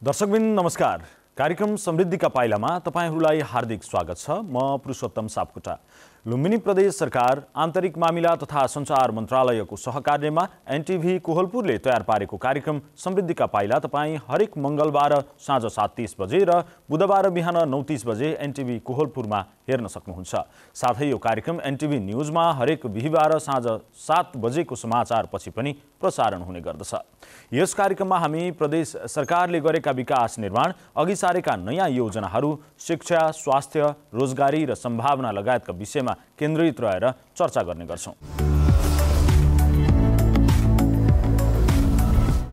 दर्शकबिन नमस्कार। कार्यक्रम समृद्धिका पाइलामा तपाईहरूलाई हार्दिक स्वागत छ। म पुरुषोत्तम सापकोटा। लुम्बिनी प्रदेश सरकार आन्तरिक मामिला तथा सञ्चार मन्त्रालयको सहकार्यमा एनटिभी कोहलपुरले तयार पारेको कार्यक्रम समृद्धिका पाइला तपाईँ हरेक मङ्गलबार साँझ 7:30 बजे र बुधबार बिहान 9:30 बजे एनटिभी कोहलपुरमा हेर्न सक्नुहुन्छ। साथै यो कार्यक्रम एनटिभी न्युजमा हरेक बिहिबार साँझ 7 बजेको समाचार पछि पनि प्रसारण हुने गर्दछ। यस कार्यक्रममा हामी प्रदेश सरकारले गरेका विकास निर्माण, अघि सारेका नयाँ योजनाहरू, शिक्षा, स्वास्थ्य, रोजगारी र सम्भावना लगायतका विषयमा केन्द्रित रहेर चर्चा गर्ने गर्छौं।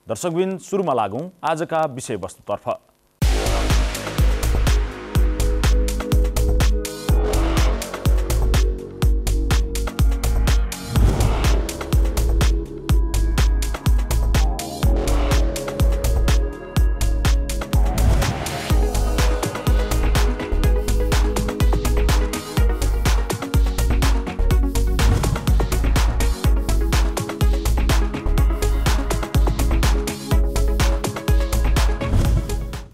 दर्शकबिन सुरुमा लागौं आजका विषयवस्तुतर्फ।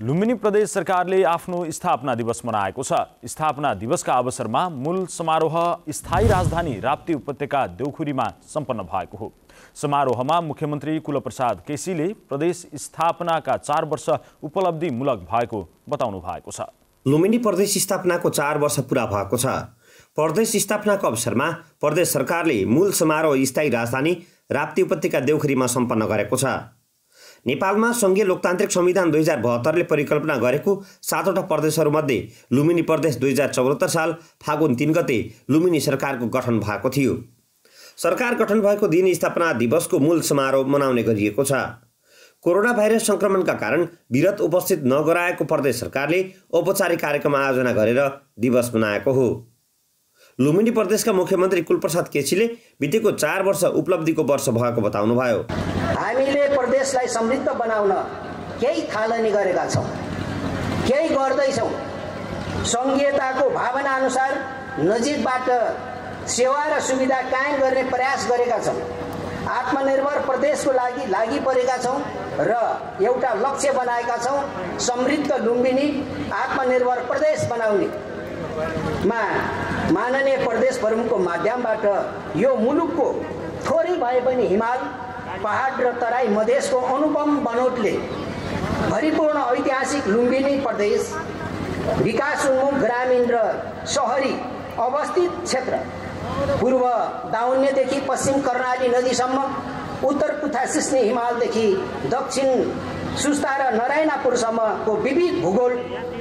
लुम्बिनी प्रदेश सरकारले आफ्नो स्थापना दिवस मनाएको छ। स्थापना दिवसका अवसरमा मूल समारोह स्थायी राजधानी राप्ती उपत्यका देउखुरीमा सम्पन्न भएको हो। समारोहमा मुख्यमन्त्री कुलप्रसाद केसीले प्रदेश स्थापनाका 4 वर्ष उपलब्धिमूलक भएको बताउनु भएको छ। लुम्बिनी प्रदेश स्थापनाको 4 वर्ष पूरा भएको छ। प्रदेश स्थापनाको अवसरमा प्रदेश सरकारले मूल समारोह स्थायी राजधानी राप्ती उपत्यका देउखुरीमा सम्पन्न गरेको छ। नेपालमा संघीय लोकतान्त्रिक संविधान 2072ले परिकल्पना गरेको 7वटा प्रदेशहरूमध्ये लुम्बिनी प्रदेश 2074 साल फागुन 3 गते लुम्बिनी सरकारको गठन भएको थियो। सरकार गठन भएको दिन स्थापना दिवसको मूल समारोह मनाउने गरिएको छ। कोरोना भाइरस संक्रमणका कारण विरत उपस्थित नगराएको प्रदेश सरकारले औपचारिक कार्यक्रम आयोजना गरेर दिवस मनाएको हो। लुम्बिनी प्रदेशका मुख्यमन्त्री कुलप्रसाद केसीले बितेको 4 वर्ष उपलब्धिको वर्ष भएको बताउनुभयो। हामीले प्रदेशलाई समृद्ध बनाउन केही थालनी गरेका छौँ, केही गर्दैछौँ। सङ्घीयताको भावना अनुसार नजिकबाट सेवा र सुविधा कायम गर्ने प्रयास गरेका छौँ। आत्मनिर्भर प्रदेशको लागि परेका छौँ र एउटा लक्ष्य बनाएका छौँ, समृद्ध लुम्बिनी आत्मनिर्भर प्रदेश बनाउने। माननीय प्रदेश प्रमुखको माध्यमबाट यो मुलुकको थोरै भए पनि हिमाल, पहाड र तराई मधेसको अनुपम बनोटले भरिपूर्ण ऐतिहासिक लुम्बिनी प्रदेश विकास उन्मुख ग्रामीण र सहरी अवस्थित क्षेत्र, पूर्व दाउन्नेदेखि पश्चिम कर्णाली नदीसम्म, उत्तर पुथा सिस्ने हिमालदेखि दक्षिण सुस्ता र नरायणापुरसम्मको विविध भूगोल,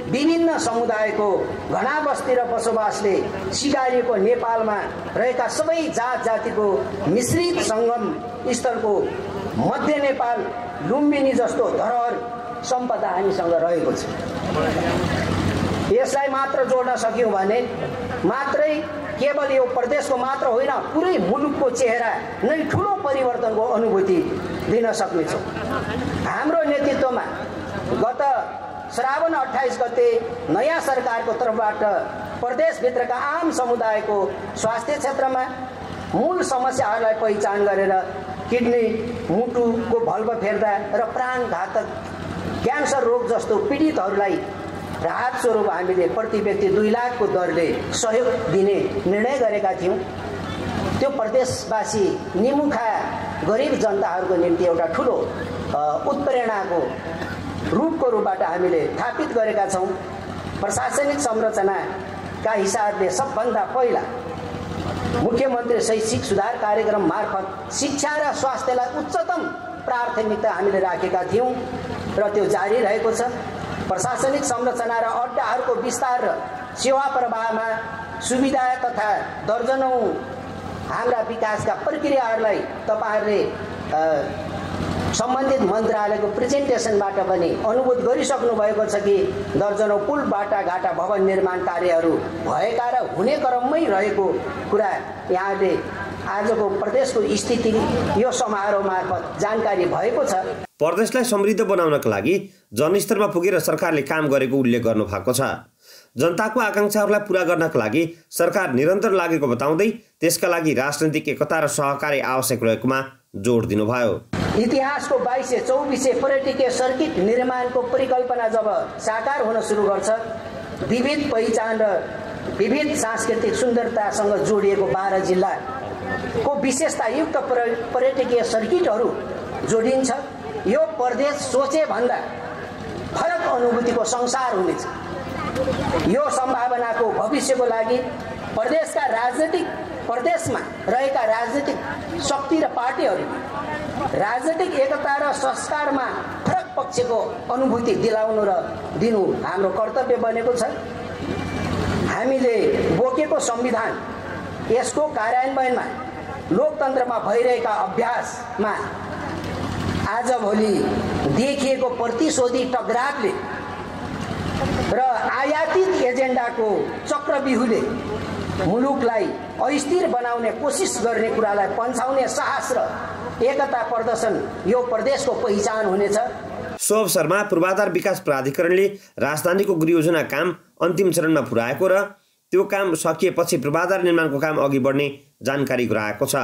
विभिन्न समुदायको घना बस्ती र बसोबासले सिकारिएको नेपालमा रहेका सबै जात जातिको मिश्रित सङ्गम स्थलको मध्य नेपाल लुम्बिनी जस्तो धरोहर सम्पदा हामीसँग रहेको छ। यसलाई मात्र जोड्न सक्यौँ भने मात्रै केवल यो प्रदेशको मात्र होइन, पुरै मुलुकको चेहरा नै ठुलो परिवर्तनको अनुभूति दिन सक्नेछौँ। हाम्रो नेतृत्वमा गत श्रावण 28 गते नयाँ सरकारको तर्फबाट प्रदेशभित्रका आम समुदायको स्वास्थ्य क्षेत्रमा मूल समस्याहरूलाई पहिचान गरेर किडनी, मुटुको भल्भ फेर्दा र प्राणघातक क्यान्सर रोग जस्तो पीडितहरूलाई राहत स्वरूप हामीले प्रति व्यक्ति 2 लाखको दरले सहयोग दिने निर्णय गरेका थियौँ। त्यो प्रदेशवासी निमुखा गरिब जनताहरूको निम्ति एउटा ठुलो उत्प्रेरणाको रूपको रूपबाट हामीले स्थापित गरेका छौँ। प्रशासनिक संरचनाका हिसाबले सबभन्दा पहिला मुख्यमन्त्री शैक्षिक सुधार कार्यक्रम मार्फत शिक्षा र स्वास्थ्यलाई उच्चतम प्राथमिकता हामीले राखेका थियौँ र त्यो जारी रहेको छ। प्रशासनिक संरचना र अड्डाहरूको विस्तार र सेवा प्रवाहमा सुविधा तथा दर्जनौं हाम्रा विकासका प्रक्रियाहरूलाई तपाईहरूले सम्बन्धित मन्त्रालयको प्रेजेन्टेसनबाट पनि अनुभूत गरिसक्नु भएको छ कि दर्जनौं पुल, बाटाघाटा, भवन निर्माण कार्यहरू भएका र हुने क्रममै रहेको कुरा यहाँले आजको प्रदेशको स्थिति यो समारोह मार्फत जानकारी भएको छ। प्रदेशलाई समृद्ध बनाउनका लागि जनस्तरमा पुगेर सरकारले काम गरेको उल्लेख गर्नु भएको छ। जनताको आकांक्षाहरूलाई पूरा गर्नका लागि सरकार निरन्तर लागेको बताउँदै त्यसका लागि राजनीतिक एकता र सहकार्य आवश्यक रहेकोमा जोड दिनुभयो। इतिहासको 2224 पर्यटकीय सर्किट निर्माणको परिकल्पना जब साकार हुन सुरु गर्छ, विविध पहिचान र विविध सांस्कृतिक सुन्दरतासँग जोडिएको 12 जिल्लाको विशेषतायुक्त पर्यटकीय सर्किटहरू जोडिन्छ, यो प्रदेश सोचे भन्दा फरक अनुभूतिको संसार हुनेछ। यो सम्भावनाको भविष्यको लागि प्रदेशमा रहेका राजनीतिक शक्ति र पार्टीहरूले राजनीतिक एकता र संस्कारमा फरक पक्षको अनुभूति दिलाउनु र दिनु हाम्रो कर्तव्य बनेको छ। हामीले बोकेको संविधान, यसको कार्यान्वयनमा लोकतन्त्रमा भइरहेका अभ्यासमा आजभोलि देखिएको प्रतिशोधी टकरावले र आयातित एजेन्डाको चक्रव्यूहले मुलुकलाई अस्थिर बनाउने कोसिस गर्ने कुरालाई पन्छाउने साहस र एकता प्रदर्शन यो प्रदेशको पहिचान हुनेछ। सो अवसरमा पूर्वाधार विकास प्राधिकरणले राजधानीको गृहयोजना काम अन्तिम चरणमा पुर्याएको र त्यो काम सकिएपछि पूर्वाधार निर्माणको काम अघि बढ्ने जानकारी गराएको छ।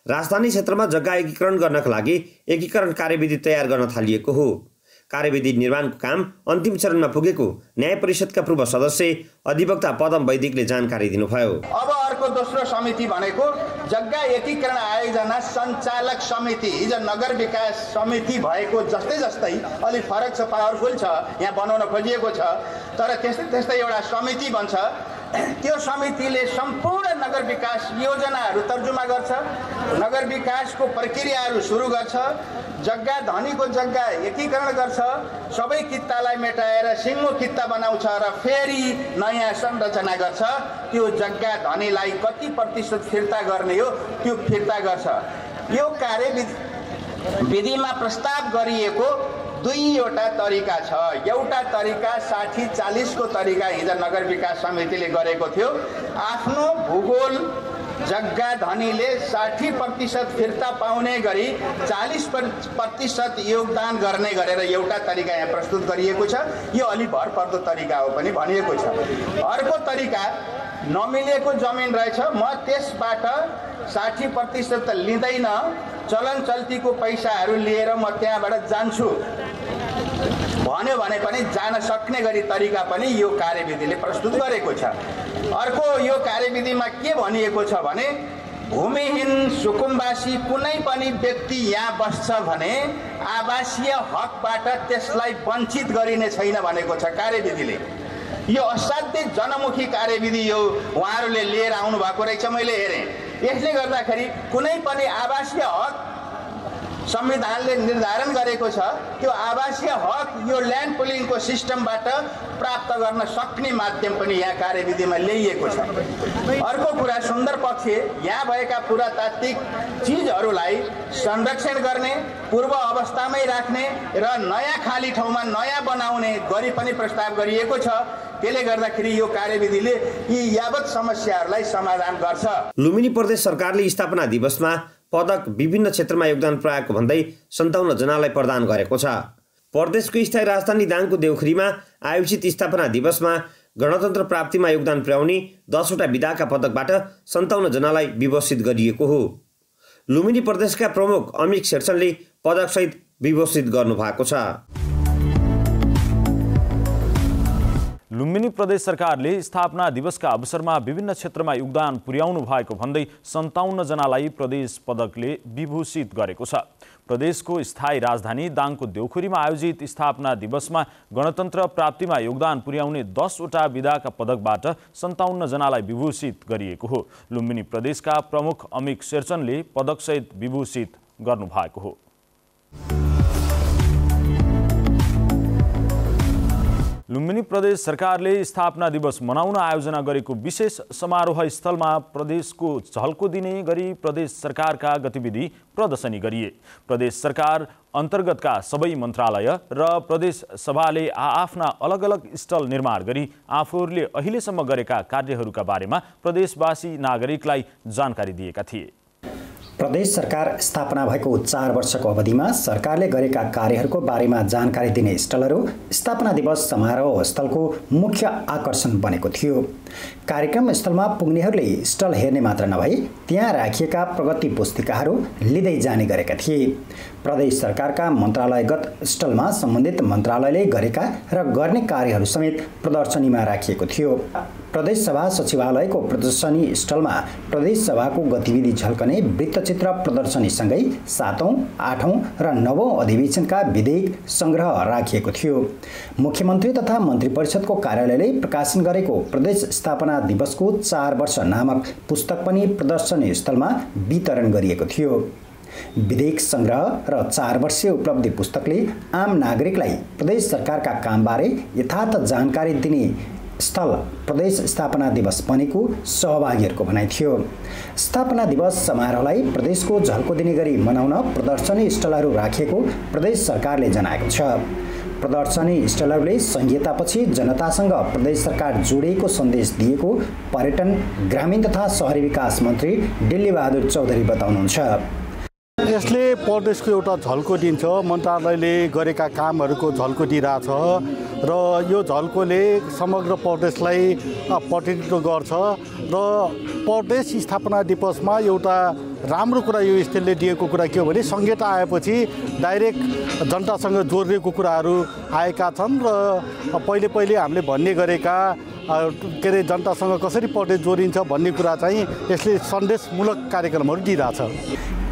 राजधानी क्षेत्रमा जग्गा एकीकरण गर्नका लागि एकीकरण कार्यविधि तयार गर्न थालिएको हो। कार्यविधि निर्माणको काम अन्तिम चरणमा पुगेको न्याय परिषदका पूर्व सदस्य अधिवक्ता पदम वैदिकले जानकारी दिनुभयो। अब अर्को दोस्रो समिति भनेको जग्गा एकीकरण आयोजना सञ्चालक समिति। हिजो नगर विकास समिति भएको जस्तै अलि फरक छ, पावरफुल छ, यहाँ बनाउन खोजिएको छ, तर त्यस्तै एउटा समिति बन्छ। त्यो समितिले सम्पूर्ण नगर विकास योजनाहरू तर्जुमा गर्छ, नगर विकासको प्रक्रियाहरू सुरु गर्छ, जग्गा धनीको जग्गा एकीकरण गर्छ, सबै कित्तालाई मेटाएर सिङ्गो कित्ता बनाउँछ र फेरि नयाँ संरचना गर्छ। त्यो जग्गा धनीलाई कति प्रतिशत फिर्ता गर्ने हो त्यो फिर्ता गर्छ। यो कार्यविधिमा प्रस्ताव गरिएको दुईवटा तरिका छ। एउटा तरिका 60-40 को तरिका हिजो नगर विकास समितिले गरेको थियो। आफ्नो भूगोल जग्गा धनीले 60% फिर्ता पाउने गरी 40% योगदान गर्ने गरेर एउटा तरिका यहाँ प्रस्तुत गरिएको छ। यो अलि भरपर्दो तरिका हो पनि भनिएको छ। अर्को तरिका नमिलेको जमिन रहेछ, म त्यसबाट 60% त लिँदैन, चलन चल्तीको पैसाहरू लिएर म त्यहाँबाट जान्छु भन्यो भने पनि जान सक्ने गरी तरिका पनि यो कार्यविधिले प्रस्तुत गरेको छ। अर्को यो कार्यविधिमा के भनिएको छ भने भूमिहीन सुकुम्बासी कुनै पनि व्यक्ति यहाँ बस्छ भने आवासीय हकबाट त्यसलाई वञ्चित गरिने छैन भनेको छ कार्यविधिले। यो असाध्यै जनमुखी कार्यविधि यो उहाँहरूले लिएर आउनु भएको रहेछ, मैले हेरेँ। यसले गर्दाखेरि कुनै पनि आवासीय हक संविधानले निर्धारण गरेको छ, त्यो आवासीय हक यो ल्यान्ड पुलिङको सिस्टमबाट प्राप्त गर्न सक्ने माध्यम पनि यहाँ कार्यविधिमा ल्याइएको छ। अर्को कुरा सुन्दर पक्ष, यहाँ भएका पुरातात्विक चिजहरूलाई संरक्षण गर्ने, पूर्व अवस्थामै राख्ने र नयाँ खाली ठाउँमा नयाँ बनाउने गरी पनि प्रस्ताव गरिएको छ। त्यसले गर्दाखेरि यो कार्यविधिले यी यावत समस्याहरूलाई समाधान गर्छ। लुम्बिनी प्रदेश सरकारले स्थापना दिवसमा पदक विभिन्न क्षेत्रमा योगदान पुर्याएको भन्दै 57 जनालाई प्रदान गरेको छ। प्रदेशको स्थायी राजधानी दाङको देउखुरीमा आयोजित स्थापना दिवसमा गणतन्त्र प्राप्तिमा योगदान पुर्याउने 10 वटा विधाका पदकबाट 57 जनालाई विभूषित गरिएको हो। लुम्बिनी प्रदेशका प्रमुख अमिक शेरचनले पदकसहित विभूषित गर्नुभएको छ। लुम्बिनी प्रदेश सरकारले स्थापना दिवसका अवसरमा विभिन्न क्षेत्रमा योगदान पुर्याउनु भएको भन्दै 57 जनालाई प्रदेश पदकले विभूषित गरेको छ। प्रदेशको स्थायी राजधानी दाङको देउखुरीमा आयोजित स्थापना दिवसमा गणतन्त्र प्राप्तिमा योगदान पुर्याउने 10 वटा विधाका पदकबाट 57 जनालाई विभूषित गरिएको हो। लुम्बिनी प्रदेशका प्रमुख अमिक शेरचनले पदकसहित विभूषित गर्नुभएको हो। लुम्बिनी प्रदेश सरकारले स्थापना दिवस मनाउन आयोजना गरेको विशेष समारोह स्थलमा प्रदेशको झल्को दिने गरी प्रदेश सरकारका गतिविधि प्रदर्शनी गरिए। प्रदेश सरकार अन्तर्गतका सबै मन्त्रालय र प्रदेश सभाले आफ्ना अलग अलग स्टल निर्माण गरी आफूहरूले अहिलेसम्म गरेका कार्यहरूका बारेमा प्रदेशवासी नागरिकलाई जानकारी दिएका थिए। प्रदेश सरकार स्थापना भएको 4 वर्षको अवधिमा सरकारले गरेका कार्यहरूको बारेमा जानकारी दिने स्टलहरू स्थापना दिवस समारोह स्थलको मुख्य आकर्षण बनेको थियो। कार्यक्रम स्थलमा पुग्नेहरूले स्टल हेर्ने मात्र नभई त्यहाँ राखिएका प्रगति पुस्तिकाहरू लिँदै जाने गरेका थिए। प्रदेश सरकारका मन्त्रालयगत स्टलमा सम्बन्धित मन्त्रालयले गरेका र गर्ने कार्यहरू समेत प्रदर्शनीमा राखिएको थियो। प्रदेश सभा सचिवालयको प्रदर्शनी स्टलमा प्रदेश सभाको गतिविधि झल्कने वृत्तचित्र प्रदर्शनीसँगै 7औं, 8औं र 9औं अधिवेशनका विधेयक सङ्ग्रह राखिएको थियो। मुख्यमन्त्री तथा मन्त्री परिषदको कार्यालयले प्रकाशन गरेको प्रदेश स्थापना दिवसको 4 वर्ष नामक पुस्तक पनि प्रदर्शनी स्थलमा वितरण गरिएको थियो। विधेयक सङ्ग्रह र 4 वर्षीय उपलब्धि पुस्तकले आम नागरिकलाई प्रदेश सरकारका कामबारे यथार्थ जानकारी दिने स्थल प्रदेश स्थापना दिवस बनेको सहभागीहरूको भनाइ थियो। स्थापना दिवस समारोहलाई प्रदेशको झल्को दिने गरी मनाउन प्रदर्शनी स्टलहरू राखिएको प्रदेश सरकारले जनाएको छ। प्रदर्शनी स्टलहरूले संहितापछि जनतासँग प्रदेश सरकार जोडिएको सन्देश दिएको पर्यटन, ग्रामीण तथा शहरी विकास मन्त्री डिल्लीबहादुर चौधरी बताउनुहुन्छ। यसले प्रदेशको एउटा झल्को दिन्छ, मन्त्रालयले गरेका कामहरूको झल्को दिइरहेछ र यो झल्कोले समग्र प्रदेशलाई प्रतिनिधित्व गर्छ र प्रदेश स्थापना दिवसमा एउटा राम्रो कुरा यो स्थलले दिएको कुरा के हो भने संहिता आएपछि डाइरेक्ट जनतासँग जोडिएको कुराहरू आएका छन् र पहिले हामीले भन्ने गरेका के अरे जनतासँग कसरी प्रदेश जोडिन्छ भन्ने कुरा चाहिँ यसले सन्देशमूलक कार्यक्रमहरू दिइरहेछ।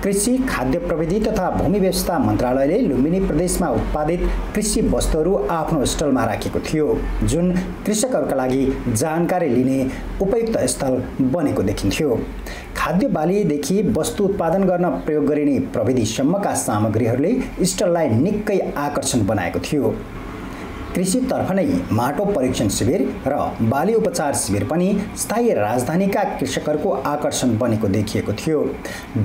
कृषि, खाद्य प्रविधि तथा भूमि व्यवस्था मन्त्रालयले लुम्बिनी प्रदेशमा उत्पादित कृषि वस्तुहरू आफ्नो स्टलमा राखेको थियो, जुन कृषकहरूका लागि जानकारी लिने उपयुक्त स्थल बनेको देखिन्थ्यो। खाद्य बालीदेखि वस्तु उत्पादन गर्न प्रयोग गरिने प्रविधिसम्मका सामग्रीहरूले स्टललाई निकै आकर्षण बनाएको थियो। कृषितर्फ नै माटो परीक्षण शिविर र बाली उपचार शिविर पनि स्थायी राजधानीका कृषकहरूको आकर्षण बनेको देखिएको थियो।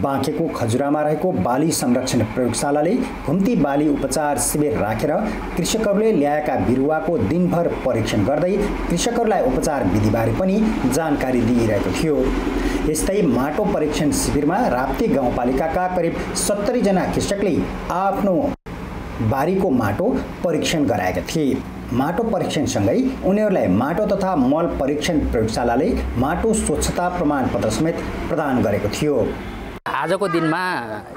बाँकेको खजुरामा रहेको बाली संरक्षण प्रयोगशालाले घुम्ती बाली उपचार शिविर राखेर कृषकहरूले ल्याएका बिरुवाको दिनभर परीक्षण गर्दै कृषकहरूलाई उपचार विधिबारे पनि जानकारी दिइरहेको थियो। यस्तै माटो परीक्षण शिविरमा राप्ती गाउँपालिकाका करिब 70 जना कृषकले आफ्नो बारीको माटो परीक्षण गराएका थिए। माटो परीक्षणसँगै उनीहरूलाई माटो तथा मल परीक्षण प्रयोगशालाले माटो स्वच्छता प्रमाणपत्र समेत प्रदान गरेको थियो। आजको दिनमा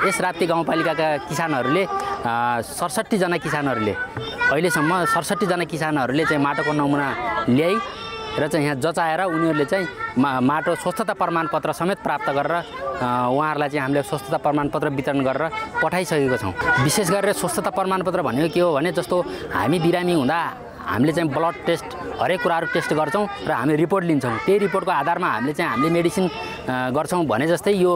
यस राप्ती गाउँपालिकाका किसानहरूले 67 जना किसानहरूले अहिलेसम्म 67 जना किसानहरूले चाहिँ माटोको नमुना ल्याई र चाहिँ यहाँ जचाएर उनीहरूले चाहिँ माटो स्वच्छता प्रमाणपत्र समेत प्राप्त गरेर उहाँहरूलाई चाहिँ हामीले स्वच्छता प्रमाणपत्र वितरण गरेर पठाइसकेको छौँ। विशेष गरेर स्वच्छता प्रमाणपत्र भनेको के हो भने जस्तो हामी बिरामी हुँदा हामीले चाहिँ ब्लड टेस्ट हरेक कुराहरू टेस्ट गर्छौँ र हामी रिपोर्ट लिन्छौँ। त्यही रिपोर्टको आधारमा हामीले मेडिसिन गर्छौँ भने जस्तै यो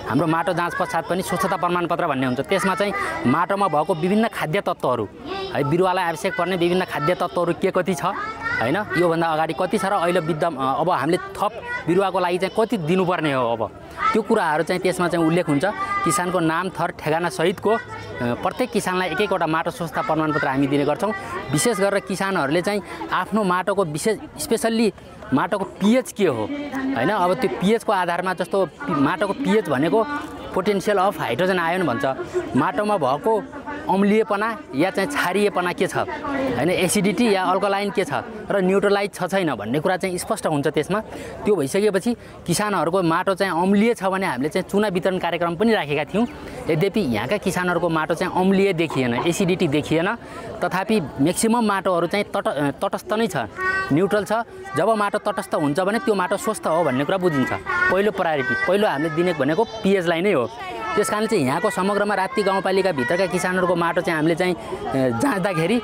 हाम्रो माटो जाँच पश्चात पनि स्वच्छता प्रमाणपत्र भन्ने हुन्छ। त्यसमा चाहिँ माटोमा भएको विभिन्न खाद्य तत्त्वहरू है बिरुवालाई आवश्यक पर्ने विभिन्न खाद्य तत्त्वहरू के कति छ हैन, योभन्दा अगाडि कति छ र अहिले अब हामीले थप बिरुवाको लागि चाहिँ कति दिनुपर्ने हो, अब त्यो कुराहरू चाहिँ त्यसमा चाहिँ उल्लेख हुन्छ। किसानको नाम, थर, ठेगाना सहितको प्रत्येक किसानलाई एक एकवटा माटो स्वच्छता प्रमाणपत्र हामी दिने गर्छौँ। विशेष गरेर किसानहरूले चाहिँ आफ्नो माटोको स्पेसल्ली माटोको पीएच के हो हैन, अब त्यो पीएचको आधारमा जस्तो माटोको पीएच भनेको पोटेन्सियल अफ हाइड्रोजन आयन भन्छ। माटोमा भएको अम्लीयपना या चाहिँ क्षारीयपना के छ हैन, एसिडिटी या अल्कलाइन के छ र न्युट्रलाइज छ छैन भन्ने कुरा चाहिँ स्पष्ट हुन्छ त्यसमा। त्यो भइसकेपछि किसानहरूको माटो चाहिँ अम्लीय छ भने हामीले चाहिँ चुना वितरण कार्यक्रम पनि राखेका थियौँ। यद्यपि यहाँका किसानहरूको माटो चाहिँ अम्लीय देखिएन, एसिडिटी देखिएन, तथापि म्याक्सिमम माटोहरू चाहिँ तटस्थ नै छ, न्युट्रल छ। जब माटो तटस्थ हुन्छ भने त्यो माटो स्वस्थ हो भन्ने कुरा बुझिन्छ। पहिलो प्रायोरिटी पहिलो हामीले दिने भनेको पीएचलाई नै हो। त्यस कारणले चाहिँ यहाँको समग्रमा राप्ती गाउँपालिकाभित्रका किसानहरूको माटो चाहिँ हामीले चाहिँ जाँच्दाखेरि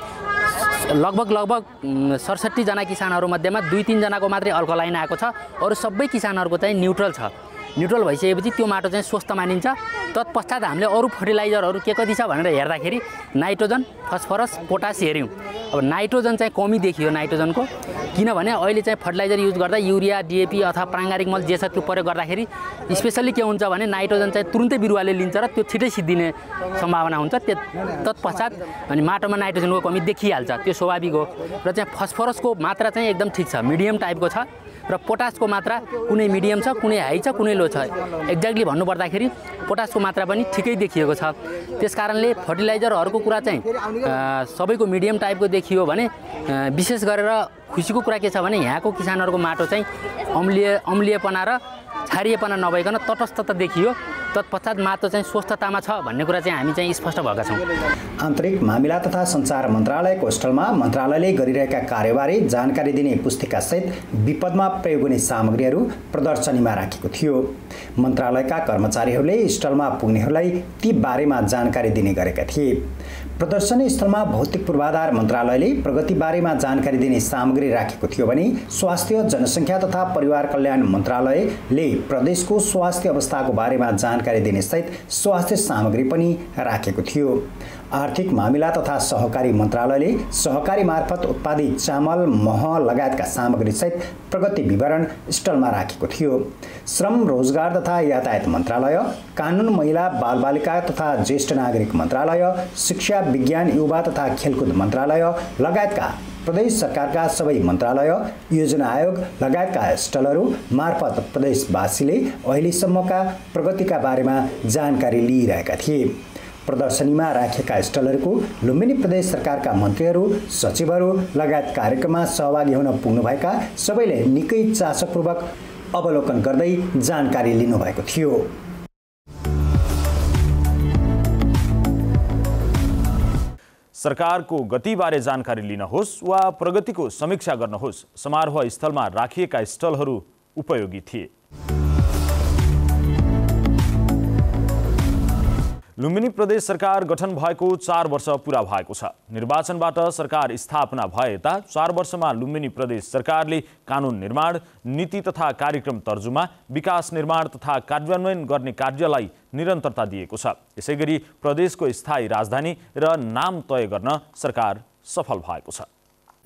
लगभग 67 जना किसानहरू मध्येमा 2-3 जनाको मात्रै अल्कलाइन आएको छ, अरू सबै किसानहरूको चाहिँ न्युट्रल छ। न्युट्रल भइसकेपछि त्यो माटो चाहिँ स्वस्थ मानिन्छ। तत्पश्चात हामीले अरू फर्टिलाइजरहरू के कति छ भनेर हेर्दाखेरि नाइट्रोजन, फस्फरस, पोटास हेऱ्यौँ। अब नाइट्रोजन चाहिँ कमी देखियो नाइट्रोजनको, किनभने अहिले चाहिँ फर्टिलाइजर युज गर्दा युरिया, डिएपी अथवा प्राङ्गारिक मल जे छ त्यो प्रयोग गर्दाखेरि स्पेसल्ली के हुन्छ भने नाइट्रोजन चाहिँ तुरुन्तै बिरुवाले लिन्छ र त्यो छिटै सिद्धिने सम्भावना हुन्छ। तत्पश्चात अनि माटोमा नाइट्रोजनको कमी देखिहाल्छ, त्यो स्वाभाविक हो। र चाहिँ फस्फरसको मात्रा चाहिँ एकदम ठिक छ, मिडियम टाइपको छ। र पोटासको मात्रा कुनै मिडियम छ, कुनै हाई छ, कुनै लो छ। एक्ज्याक्टली भन्नुपर्दाखेरि पोटासको मात्रा पनि ठिकै देखिएको छ। त्यसकारणले फर्टिलाइजरहरूको कुरा चाहिँ सबैको मिडियम टाइपको देखियो भने विशेष गरेर खुसीको कुरा के छ भने यहाँको किसानहरूको माटो चाहिँ अम्लीयपना र क्षारीयपना नभइकन तटस्थता देखियो। तत्पश्चात माटो चाहिँ स्वस्थतामा छ भन्ने कुरा चाहिँ हामी चाहिँ स्पष्ट भएका छौँ। आन्तरिक मामिला तथा सञ्चार मन्त्रालयको स्थलमा मन्त्रालयले गरिरहेका कार्यबारे जानकारी दिने पुस्तिकासहित विपदमा प्रयोग हुने सामग्रीहरू प्रदर्शनीमा राखेको थियो। मन्त्रालयका कर्मचारीहरूले स्थलमा पुग्नेहरूलाई ती बारेमा जानकारी दिने गरेका थिए। प्रदर्शनी स्थलमा भौतिक पूर्वाधार मन्त्रालयले प्रगति बारेमा जानकारी दिने सामग्री राखेको थियो भने स्वास्थ्य जनसङ्ख्या तथा परिवार कल्याण मन्त्रालयले प्रदेशको स्वास्थ्य अवस्थाको बारेमा जानकारी दिने सहित स्वास्थ्य सामग्री पनि राखेको थियो। आर्थिक मामिला तथा सहकारी मन्त्रालयले सहकारी मार्फत उत्पादित चामल, मह लगायतका सामग्री सहित प्रगति विवरण स्टलमा राखेको थियो। श्रम, रोजगार तथा यातायात मन्त्रालय, कानुन, महिला, बालबालिका तथा ज्येष्ठ नागरिक मन्त्रालय, शिक्षा, विज्ञान, युवा तथा खेलकुद मन्त्रालय लगायतका प्रदेश सरकारका सबै मन्त्रालय, योजना आयोग लगायतका स्टलहरू मार्फत प्रदेशवासीले अहिलेसम्मका प्रगतिका बारेमा जानकारी लिइरहेका थिए। प्रदर्शनीमा राखेका स्टलहरूको लुम्बिनी प्रदेश सरकारका मन्त्रीहरू, सचिवहरू लगायत कार्यक्रममा सहभागी हुन पुग्नुभएका सबैले निकै चासोपूर्वक अवलोकन गर्दै जानकारी लिनुभएको थियो। सरकारको गतिबारे जानकारी लिनुहोस् वा प्रगतिको समीक्षा गर्नुहोस्, समारोह स्थलमा राखिएका स्टलहरू उपयोगी थिए। लुम्बिनी प्रदेश सरकार गठन भएको 4 वर्ष पूरा भएको छ। निर्वाचनबाट सरकार स्थापना भए यता 4 वर्षमा लुम्बिनी प्रदेश सरकारले कानुन निर्माण, नीति तथा कार्यक्रम तर्जुमा, विकास निर्माण तथा कार्यान्वयन गर्ने कार्यलाई निरन्तरता दिएको छ। यसैगरी प्रदेशको स्थायी राजधानी र नाम तय गर्न सरकार सफल भएको छ।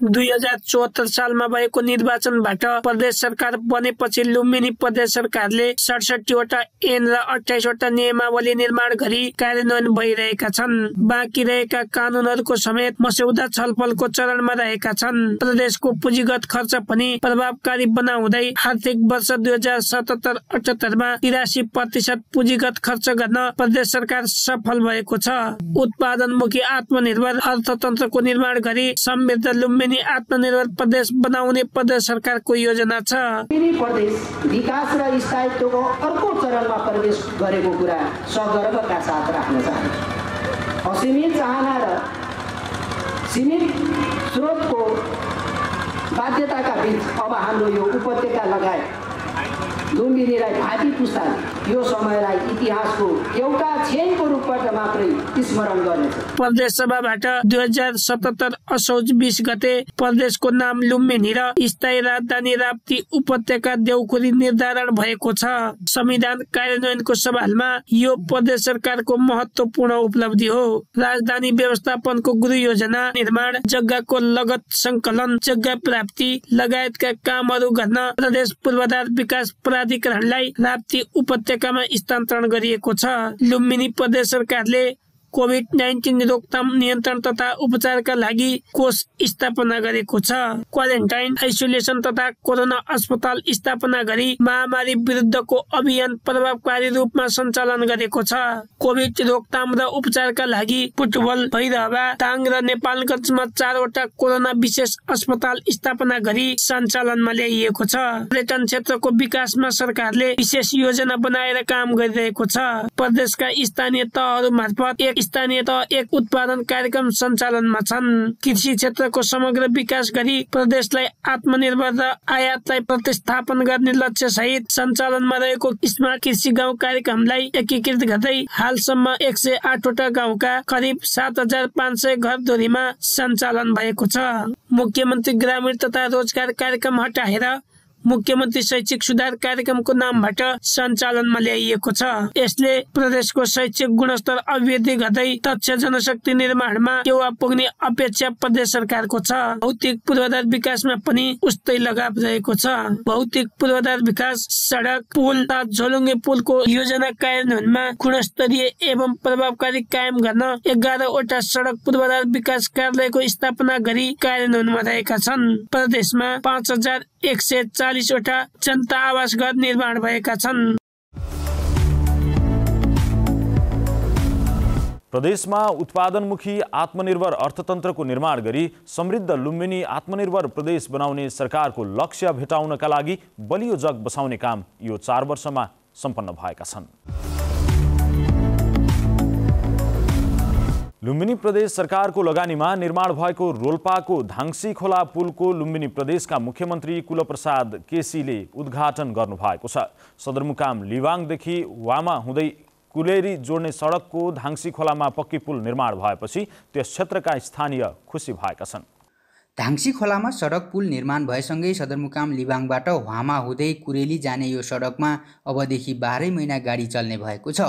2074 सालमा भएको निर्वाचनबाट प्रदेश सरकार बनेपछि लुम्बिनी प्रदेश सरकारले 67 वटा ऐन र 28 वटा नियमावली निर्माण गरी कार्यान्वयन भइरहेका छन्। बाँकी रहेका कानूनहरूको समेत मस्यौदा छलफलको चरणमा रहेका छन्। प्रदेशको पुँजीगत खर्च पनि प्रभावकारी बनाउँदै आर्थिक वर्ष 2077-78 मा 83% पुँजीगत खर्च गर्न प्रदेश सरकार सफल भएको छ। उत्पादनमुखी आत्मनिर्भर अर्थतन्त्रको निर्माण गरी समृद्ध लुम्बिनी आत्मनिर्भर प्रदेश बनाउने प्रदेश सरकारको योजना छ। लुम्बिनी प्रदेश विकास र स्थायित्वको अर्को चरणमा प्रवेश गरेको कुरा सगर्वका साथ राख्न चाहन्छु। असीमित चाहना र सीमित स्रोतको बाध्यताका बीच अब हाम्रो यो उपत्यका लगायत लुम्बिनीलाई भावी पुस्ताले यो समयलाई इतिहासको एउटा क्षणको रूपबाट मात्रै स्मरण गर्नेछ। प्रदेश सभाबाट 2077 असोज 20 गते प्रदेशको नाम लुम्बिनी र स्थायी राजधानी राप्ती उपत्यका देउखुरी निर्धारण भएको छ। संविधान कार्यान्वयनको सवालमा यो प्रदेश सरकारको महत्त्वपूर्ण उपलब्धि हो। राजधानी व्यवस्थापनको गृह योजना निर्माण, जग्गाको लगत संकलन, जग्गा प्राप्ति लगायतका कामहरू गर्न प्रदेश पूर्वाधार विकास प्राधिकरणलाई राप्ती उपत्यकामा स्थानान्तरण गरिएको छ। लुम्बिनी प्रदेश सरकारले कोभिड-19 रोकथाम, नियन्त्रण तथा उपचारका लागि कोष स्थापना गरेको छ। क्वारेन्टाइन, आइसोलेसन तथा कोरोना अस्पताल स्थापना गरी महामारी विरुद्धको अभियान प्रभावकारी रूपमा सञ्चालन गरेको छ। कोभिड रोकथाम र उपचारका लागि पुटबल, भैरहवा, ताङ र नेपालगञ्जमा 4 वटा कोरोना विशेष अस्पताल स्थापना गरी सञ्चालनमा ल्याइएको छ। पर्यटन क्षेत्रको विकासमा सरकारले विशेष योजना बनाएर काम गरिरहेको छ। प्रदेशका स्थानीय तहहरू मार्फत एक स्थानीय तह एक उत्पादन कार्यक्रम सञ्चालनमा छन्। कृषि क्षेत्रको समग्र विकास गरी प्रदेशलाई आत्मनिर्भर र आयातलाई प्रतिस्थापन गर्ने लक्ष्य सहित सञ्चालनमा रहेको स्मार्ट कृषि गाउँ कार्यक्रमलाई एकीकृत गर्दै हालसम्म 108 वटा गाउँका करिब 7500 घरधुरीमा सञ्चालन भएको छ। मुख्यमन्त्री ग्रामीण तथा रोजगार कार्यक्रम हटाएर मुख्यमन्त्री शैक्षिक सुधार कार्यक्रमको नामबाट सञ्चालनमा ल्याइएको छ। यसले प्रदेशको शैक्षिक गुणस्तर अभिवृद्धि गर्दै दक्ष जनशक्ति निर्माणमा टेवा पुग्ने अपेक्षा प्रदेश सरकारको छ। भौतिक पूर्वाधार विकासमा पनि उस्तै लगाव रहेको छ। भौतिक पूर्वाधार विकास, सडक, पुल तथा झोलुङ्गे पुलको योजना कार्यान्वयनमा गुणस्तरीय एवं प्रभावकारी कायम गर्न 11 वटा सडक पूर्वाधार विकास कार्यालयको स्थापना गरी कार्यान्वयनमा रहेका छन्। प्रदेशमा 140 वटा जनता आवास घर निर्माण भएका छन्। प्रदेशमा उत्पादनमुखी आत्मनिर्भर अर्थतन्त्रको निर्माण गरी समृद्ध लुम्बिनी आत्मनिर्भर प्रदेश बनाउने सरकारको लक्ष्य भेटाउनका लागि बलियो जग बसाउने काम यो 4 वर्षमा सम्पन्न भएका छन्। लुम्बिनी प्रदेश सरकारको लगानीमा निर्माण भएको रोल्पाको धाङसी खोला पुलको लुम्बिनी प्रदेशका मुख्यमन्त्री कुलप्रसाद केसीले उद्घाटन गर्नुभएको छ। सदरमुकाम लिवाङदेखि वामा हुँदै कुलेरी जोड्ने सडकको धाङसी खोलामा पक्की पुल निर्माण भएपछि त्यस क्षेत्रका स्थानीय खुसी भएका छन्। धाङसी खोलामा सडक पुल निर्माण भएसँगै सदरमुकाम लिबाङबाट ह्वामा हुँदै कुरेली जाने यो सडकमा अबदेखि 12 महिना गाडी चल्ने भएको छ।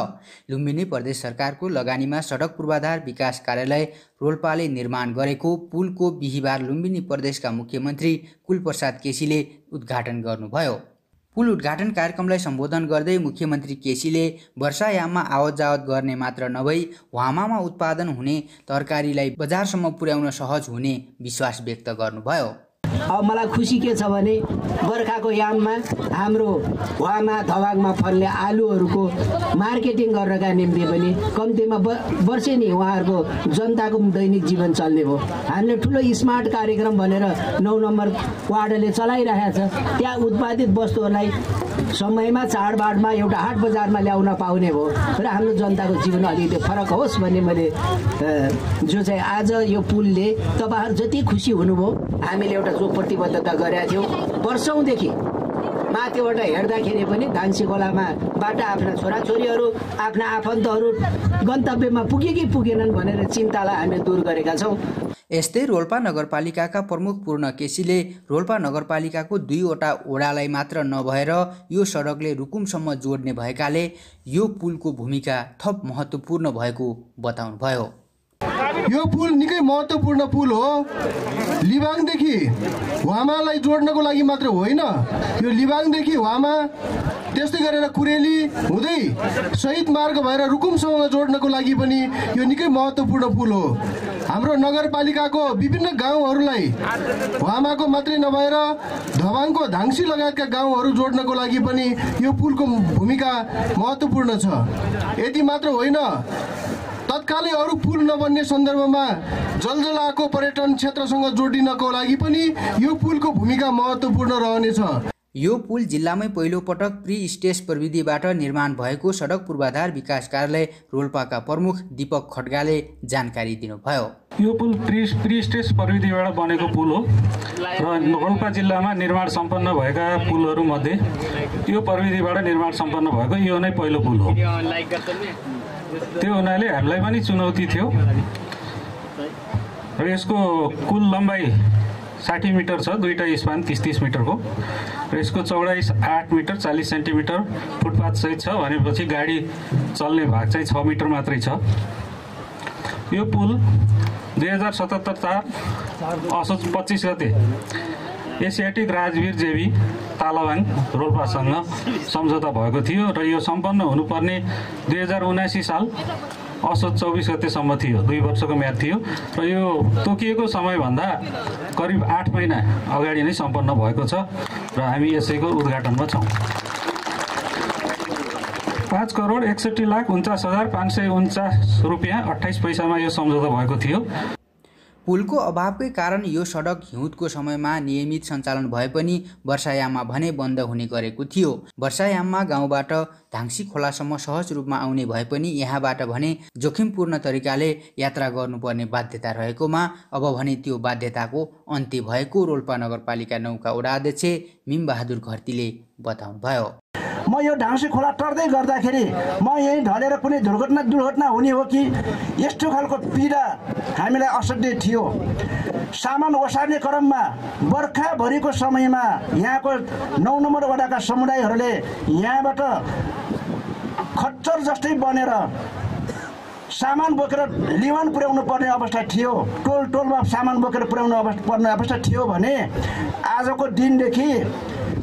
लुम्बिनी प्रदेश सरकारको लगानीमा सडक पूर्वाधार विकास कार्यालय रोल्पाले निर्माण गरेको पुलको बिहिबार लुम्बिनी प्रदेशका मुख्यमन्त्री कुलप्रसाद केसीले उद्घाटन गर्नुभयो। पुल उद्घाटन कार्यक्रमलाई सम्बोधन गर्दै मुख्यमन्त्री केसीले वर्षायाममा आवत जावत गर्ने मात्र नभई ह्वामामा उत्पादन हुने तरकारीलाई बजारसम्म पुर्याउन सहज हुने विश्वास व्यक्त गर्नुभयो। अब मलाई खुसी के छ भने बर्खाको याममा हाम्रो ह्वामा धवागमा फल्ने आलुहरूको मार्केटिङ गर्नका निम्ति पनि कम्तीमा वर्षेनी उहाँहरूको जनताको दैनिक जीवन चल्ने भयो। हामीले ठुलो स्मार्ट कार्यक्रम भनेर 9 नम्बर वार्डले चलाइरहेको छ। त्यहाँ उत्पादित वस्तुहरूलाई समयमा चाडबाडमा एउटा हाट बजारमा ल्याउन पाउने भयो र हाम्रो जनताको जीवन अलिकति फरक होस् भन्ने मैले जो चाहिँ आज यो पुलले तपाईँहरू जति खुसी हुनुभयो हामीले एउटा जो प्रतिबद्धता गरेका थियौँ वर्षौँदेखि माथिबाट हेर्दाखेरि पनि धाङसी खोलामाबाट आफ्ना छोराछोरीहरू आफ्ना आफन्तहरू गन्तव्यमा पुगे कि पुगेनन् भनेर चिन्तालाई हामीले दूर गरेका छौँ। यस्तै रोल्पा नगरपालिकाका प्रमुख पूर्ण केसीले रोल्पा नगरपालिकाको 2 वटा वडालाई मात्र नभएर यो सडकले रुकुमसम्म जोड्ने भएकाले यो पुलको भूमिका थप महत्त्वपूर्ण भएको बताउनुभयो। यो पुल निकै महत्त्वपूर्ण पुल हो। लिबाङदेखि ह्वामालाई जोड्नको लागि मात्र होइन, यो लिबाङदेखि ह्वामा त्यस्तै गरेर कुरेली हुँदै शहीद मार्ग भएर रुकुमसम्म जोड्नको लागि पनि यो निकै महत्त्वपूर्ण पुल हो। हाम्रो नगरपालिकाको विभिन्न गाउँहरूलाई ह्वामाको मात्रै नभएर धवाङको धाङसी लगायतका गाउँहरू जोड्नको लागि पनि यो पुलको भूमिका महत्त्वपूर्ण छ। यति मात्र होइन, तत्कालै अरू पुल नबन्ने सन्दर्भमा जलजलाको पर्यटन क्षेत्रसँग जोडिनको लागि पनि यो पुलको भूमिका महत्त्वपूर्ण रहनेछ। यो पुल जिल्लामै पहिलो पटक प्री स्टेज प्रविधिबाट निर्माण भएको सडक पूर्वाधार विकास कार्यालय रोल्पाका प्रमुख दीपक खड्गाले जानकारी दिनुभयो। यो पुल प्री स्टेज प्रविधिबाट बनेको पुल हो र रोल्पा जिल्लामा निर्माण सम्पन्न भएका पुलहरू मध्ये यो प्रविधिबाट निर्माण सम्पन्न भएको यो नै पहिलो पुल हो। त्यो हुनाले हामीलाई पनि चुनौती थियो र यसको कुल लम्बाइ 60 मिटर छ, 2टा स्पान 30-30 मिटरको र यसको चौडाइ 8 मिटर 40 सेन्टिमिटर फुटपाथ सहित छ भनेपछि गाडी चल्ने भाग चाहिँ 6 मिटर मात्रै छ। यो पुल 2077 असोज 25 गते एसियाटिक राजवीर जेबी तालावाङ रोल्पासँग सम्झौता भएको थियो र यो सम्पन्न हुनुपर्ने 2079 साल असोज 24 गतेसम्म थियो। 2 वर्षको म्याद थियो र यो तोकिएको समयभन्दा करिब 8 महिना अगाडि नै सम्पन्न भएको छ र हामी यसैको उद्घाटनमा छौँ। 5,61,49,549 रुपियाँ 28 पैसामा यो सम्झौता भएको थियो। पुलको अभावकै कारण यो सडक हिउँदको समयमा नियमित सञ्चालन भए पनि वर्षायाममा भने बन्द हुने गरेको थियो। वर्षायाममा गाउँबाट धाङसी खोलासम्म सहज रूपमा आउने भए पनि यहाँबाट भने जोखिमपूर्ण तरिकाले यात्रा गर्नुपर्ने बाध्यता रहेकोमा अब भने त्यो बाध्यताको अन्त्य भएको रोल्पा नगरपालिका 9का वडा अध्यक्ष मिमबहादुर घरतीले बताउनुभयो। म यो धाङसी खोला टर्दै गर्दाखेरि म यही ढलेर कुनै दुर्घटना हुने हो कि यस्तो खालको पीडा हामीलाई असाध्यै थियो। सामान ओसार्ने क्रममा बर्खाभरिको समयमा यहाँको 9 नम्बर वडाका समुदायहरूले यहाँबाट खच्चर जस्तै बनेर सामान बोकेर लिवान पुर्याउनु पर्ने अवस्था थियो। टोलमा सामान बोकेर पुर्याउनु पर्ने अवस्था थियो भने आजको दिनदेखि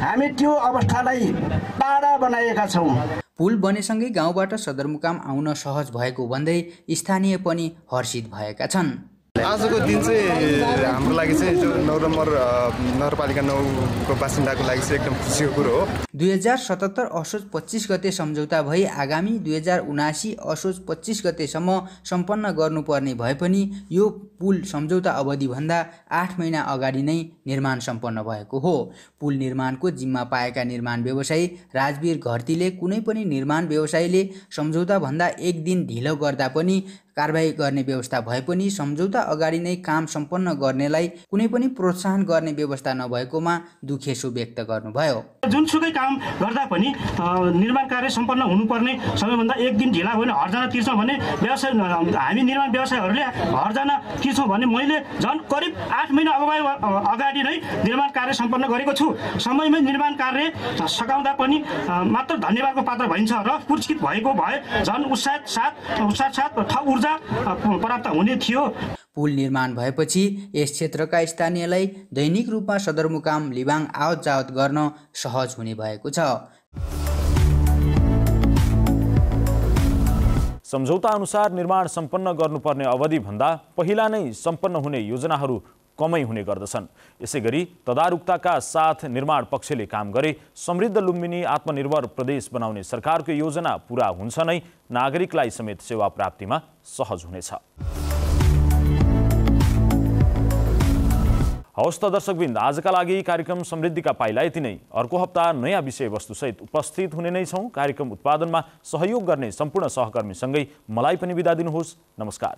हामी त्यो अवस्थालाई टाढा बनाएका छौँ। पुल बनेसँगै गाउँबाट सदरमुकाम आउन सहज भएको भन्दै स्थानीय पनि हर्षित भएका छन्। आजको दिन चाहिँ हाम्रो लागि चाहिँ जो 9 नम्बर नगरपालिका 9 को बासिन्दाको लागि चाहिँ एकदम खुसीको कुरो हो। 2077 असोज 25 गते सम्झौता भई आगामी 2079 असोज 25 गतेसम्म सम्पन्न गर्नुपर्ने भए पनि यो पुल सम्झौता अवधिभन्दा 8 महिना अगाडि नै निर्माण सम्पन्न भएको हो। पुल निर्माणको जिम्मा पाएका निर्माण व्यवसायी राजवीर घरतीले कुनै पनि निर्माण व्यवसायीले सम्झौताभन्दा एक दिन ढिलो गर्दा पनि कारबाही गर्ने व्यवस्था भए पनि सम्झौता अगाडि नै काम सम्पन्न गर्नेलाई कुनै पनि प्रोत्साहन गर्ने व्यवस्था नभएकोमा दुखेसो व्यक्त गर्नुभयो। जुनसुकै काम गर्दा पनि निर्माण कार्य सम्पन्न हुनुपर्ने समयभन्दा एक दिन ढिला होइन हर्जाना तिर्छौँ भने व्यवसाय हामी निर्माण व्यवसायहरूले हर्जाना तिर्छौँ भने मैले झन् करिब 8 महिना अगाडि नै निर्माण कार्य सम्पन्न गरेको छु। समयमै निर्माण कार्य सकाउँदा पनि मात्र धन्यवादको पात्र भइन्छ र पुरस्कृत भएको भए झन् उत्साह साथ थप ऊर्जा प्राप्त हुने थियो। पुल निर्माण भएपछि यस क्षेत्रका स्थानीयलाई दैनिक रूपमा सदरमुकाम लिबाङ आवत जावत गर्न सहज हुने भएको छ। सम्झौता अनुसार निर्माण सम्पन्न गर्नुपर्ने अवधिभन्दा पहिला नै सम्पन्न हुने योजनाहरू कमै हुने गर्दछन्। यसैगरी तदारुकताका साथ निर्माण पक्षले काम गरे समृद्ध लुम्बिनी आत्मनिर्भर प्रदेश बनाउने सरकारको योजना पूरा हुन्छ नै नागरिकलाई समेत सेवा प्राप्तिमा सहज हुनेछ। हवस् त दर्शकवृन्द, आजका लागि कार्यक्रम समृद्धिका पाइला यति नै। अर्को हप्ता नयाँ विषयवस्तुसहित उपस्थित हुने नै छौँ। कार्यक्रम उत्पादनमा सहयोग गर्ने सम्पूर्ण सहकर्मीसँगै मलाई पनि बिदा दिनुहोस्। नमस्कार।